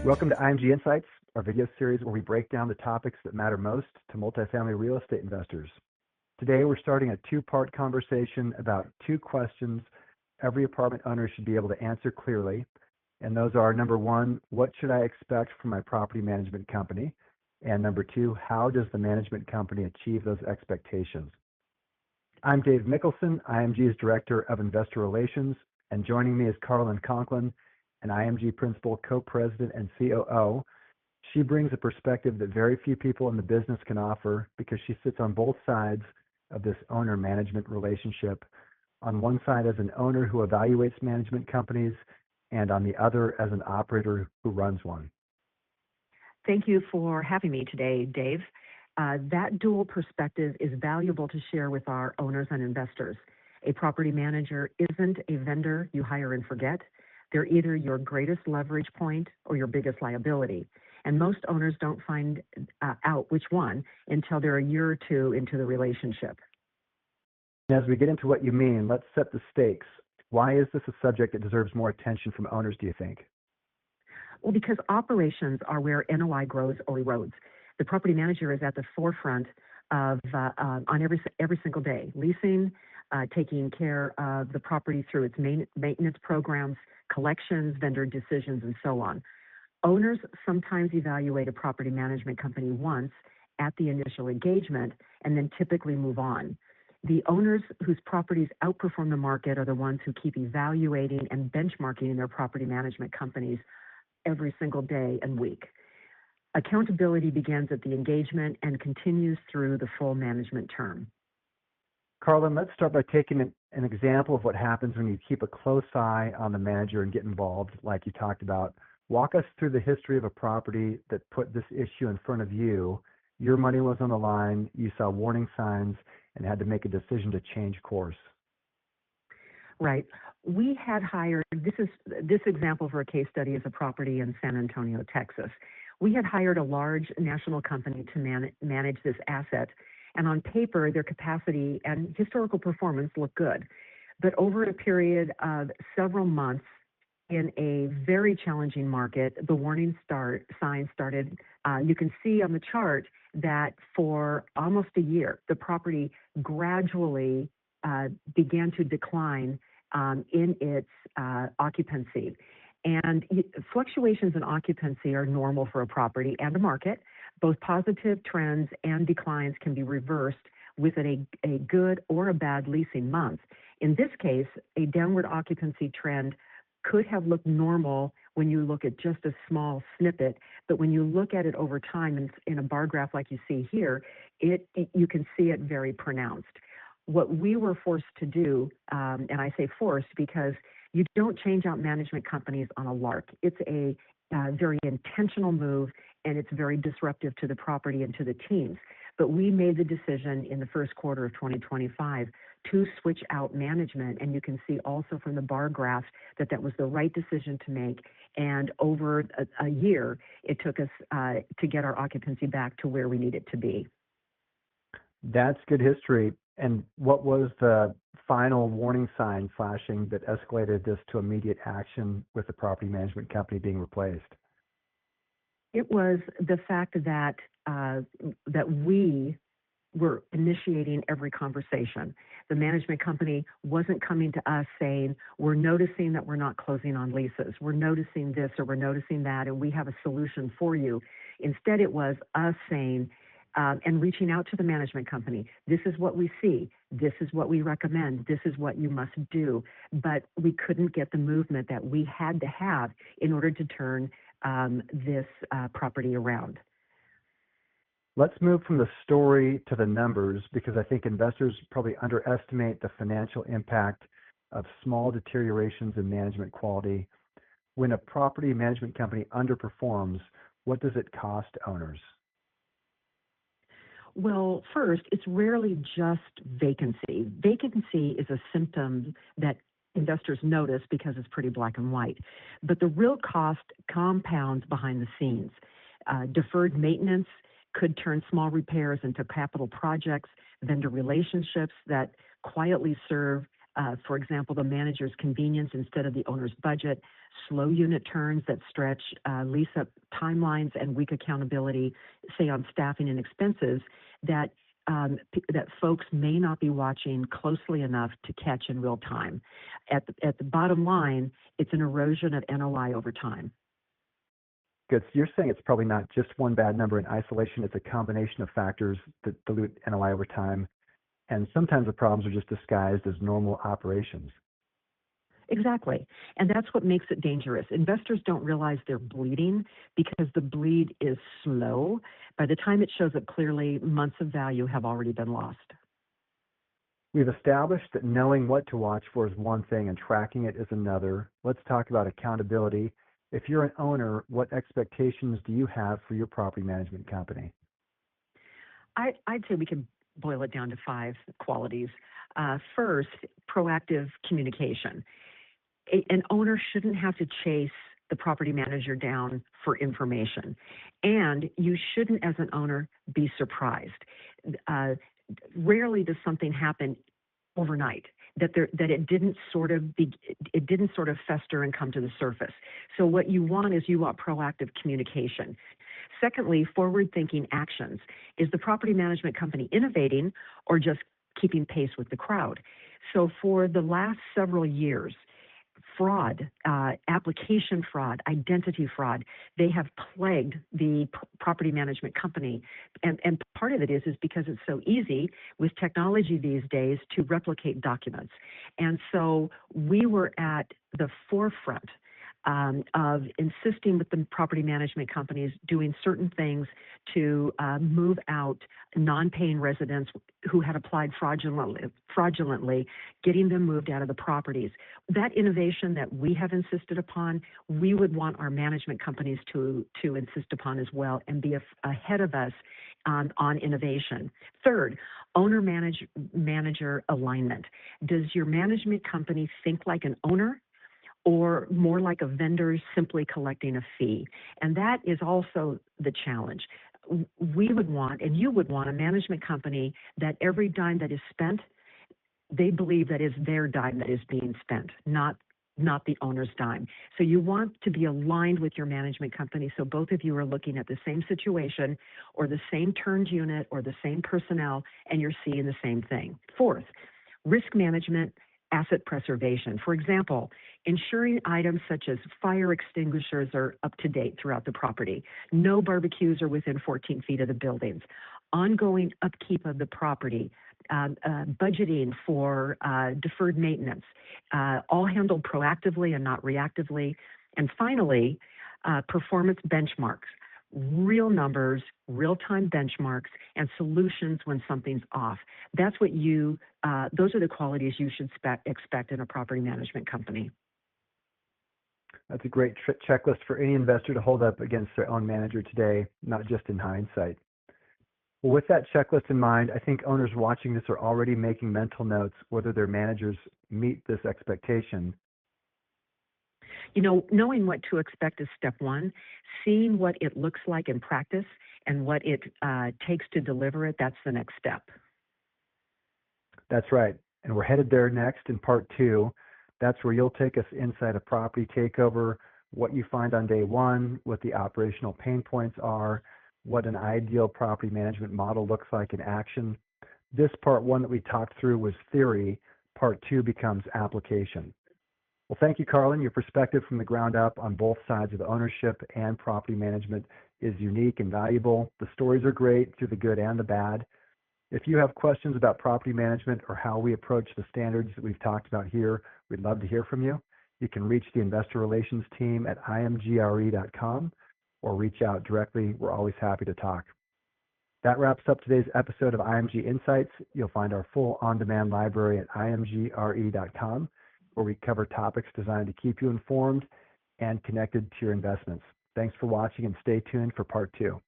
Welcome to IMG Insights, our video series where we break down the topics that matter most to multifamily real estate investors. Today, we're starting a two-part conversation about two questions every apartment owner should be able to answer clearly. And those are, number one, what should I expect from my property management company? And number two, how does the management company achieve those expectations? I'm Dave Mikkelsen, IMG's Director of Investor Relations, and joining me is Karlin Conklin, an IMG Principal, Co-President, and COO. She brings a perspective that very few people in the business can offer because she sits on both sides of this owner-management relationship. On one side as an owner who evaluates management companies, and on the other as an operator who runs one. Thank you for having me today, Dave. That dual perspective is valuable to share with our owners and investors. A property manager isn't a vendor you hire and forget. They're either your greatest leverage point or your biggest liability. And most owners don't find out which one until they're a year or two into the relationship. As we get into what you mean, let's set the stakes. Why is this a subject that deserves more attention from owners, do you think? Well, because operations are where NOI grows or erodes. The property manager is at the forefront of on every single day, leasing, taking care of the property through its maintenance programs, collections, vendor decisions, and so on. Owners sometimes evaluate a property management company once at the initial engagement and then typically move on. The owners whose properties outperform the market are the ones who keep evaluating and benchmarking their property management companies every single day and week. Accountability begins at the engagement and continues through the full management term. Karlin, let's start by taking an example of what happens when you keep a close eye on the manager and get involved, like you talked about. Walk us through the history of a property that put this issue in front of you. Your money was on the line, you saw warning signs, and had to make a decision to change course. Right. We had hired, this example for a case study is a property in San Antonio, Texas. We had hired a large national company to manage this asset, and on paper, their capacity and historical performance looked good. But over a period of several months in a very challenging market, the warning signs started. You can see on the chart that for almost a year, the property gradually began to decline in its occupancy. And fluctuations in occupancy are normal for a property and a market. Both positive trends and declines can be reversed within a good or a bad leasing month. In this case, a downward occupancy trend could have looked normal when you look at just a small snippet, but when you look at it over time in a bar graph like you see here, you can see it very pronounced. What we were forced to do, and I say forced because you don't change out management companies on a lark. It's a very intentional move, and it's very disruptive to the property and to the teams. But we made the decision in the first quarter of 2025 to switch out management, and you can see also from the bar graph that was the right decision to make. And over a year, it took us to get our occupancy back to where we need it to be. That's good history. And what was the final warning sign flashing that escalated this to immediate action with the property management company being replaced? It was the fact that we were initiating every conversation. The management company wasn't coming to us saying, we're noticing that we're not closing on leases. We're noticing this or we're noticing that, and we have a solution for you. Instead, it was us saying, and reaching out to the management company. This is what we see. This is what we recommend. This is what you must do. But we couldn't get the movement that we had to have in order to turn this property around. Let's move from the story to the numbers, because I think investors probably underestimate the financial impact of small deteriorations in management quality. When a property management company underperforms, what does it cost owners? Well, first, it's rarely just vacancy. Vacancy is a symptom that investors notice because it's pretty black and white. But the real cost compounds behind the scenes. Deferred maintenance could turn small repairs into capital projects, vendor relationships that quietly serve For example, the manager's convenience instead of the owner's budget, slow unit turns that stretch lease-up timelines, and weak accountability, say on staffing and expenses, that folks may not be watching closely enough to catch in real time. At the bottom line, it's an erosion of NOI over time. Good. So you're saying it's probably not just one bad number in isolation. It's a combination of factors that dilute NOI over time. And sometimes the problems are just disguised as normal operations. Exactly. And that's what makes it dangerous. Investors don't realize they're bleeding because the bleed is slow. By the time it shows up clearly, months of value have already been lost. We've established that knowing what to watch for is one thing and tracking it is another. Let's talk about accountability. If you're an owner, what expectations do you have for your property management company? I'd say we could boil it down to 5 qualities. First, proactive communication. An owner shouldn't have to chase the property manager down for information. And you shouldn't, as an owner, be surprised. Rarely does something happen overnight that it didn't sort of fester and come to the surface. So what you want proactive communication. Secondly, forward-thinking actions. Is the property management company innovating or just keeping pace with the crowd? So for the last several years, fraud, application fraud, identity fraud, they have plagued the property management company. And part of it is because it's so easy with technology these days to replicate documents. And so we were at the forefront of insisting with the property management companies doing certain things to move out non-paying residents who had applied fraudulently, getting them moved out of the properties. That innovation that we have insisted upon, we would want our management companies to insist upon as well and be ahead of us on innovation. Third, owner-manager alignment. Does your management company think like an owner or more like a vendor simply collecting a fee? And that is also the challenge. We would want, and you would want, a management company that every dime that is spent, they believe that is their dime that is being spent, not the owner's dime. So you want to be aligned with your management company so both of you are looking at the same situation or the same turned unit or the same personnel and you're seeing the same thing. Fourth, risk management, asset preservation. For example, ensuring items such as fire extinguishers are up to date throughout the property. No barbecues are within 14 feet of the buildings. Ongoing upkeep of the property. Budgeting for deferred maintenance. All handled proactively and not reactively. And finally, performance benchmarks. Real numbers, real-time benchmarks, and solutions when something's off. That's what those are the qualities you should expect in a property management company. That's a great checklist for any investor to hold up against their own manager today, not just in hindsight. Well, with that checklist in mind, I think owners watching this are already making mental notes whether their managers meet this expectation. Knowing what to expect is step one. Seeing what it looks like in practice and what it takes to deliver it, that's the next step. That's right. And we're headed there next in part 2. That's where you'll take us inside a property takeover, what you find on day 1, what the operational pain points are, what an ideal property management model looks like in action. This part 1 that we talked through was theory. Part 2 becomes application. Well, thank you, Karlin. Your perspective from the ground up on both sides of ownership and property management is unique and valuable. The stories are great through the good and the bad. If you have questions about property management or how we approach the standards that we've talked about here, we'd love to hear from you. You can reach the investor relations team at imgre.com or reach out directly. We're always happy to talk. That wraps up today's episode of IMG Insights. You'll find our full on-demand library at imgre.com, where we cover topics designed to keep you informed and connected to your investments. Thanks for watching and stay tuned for part 2.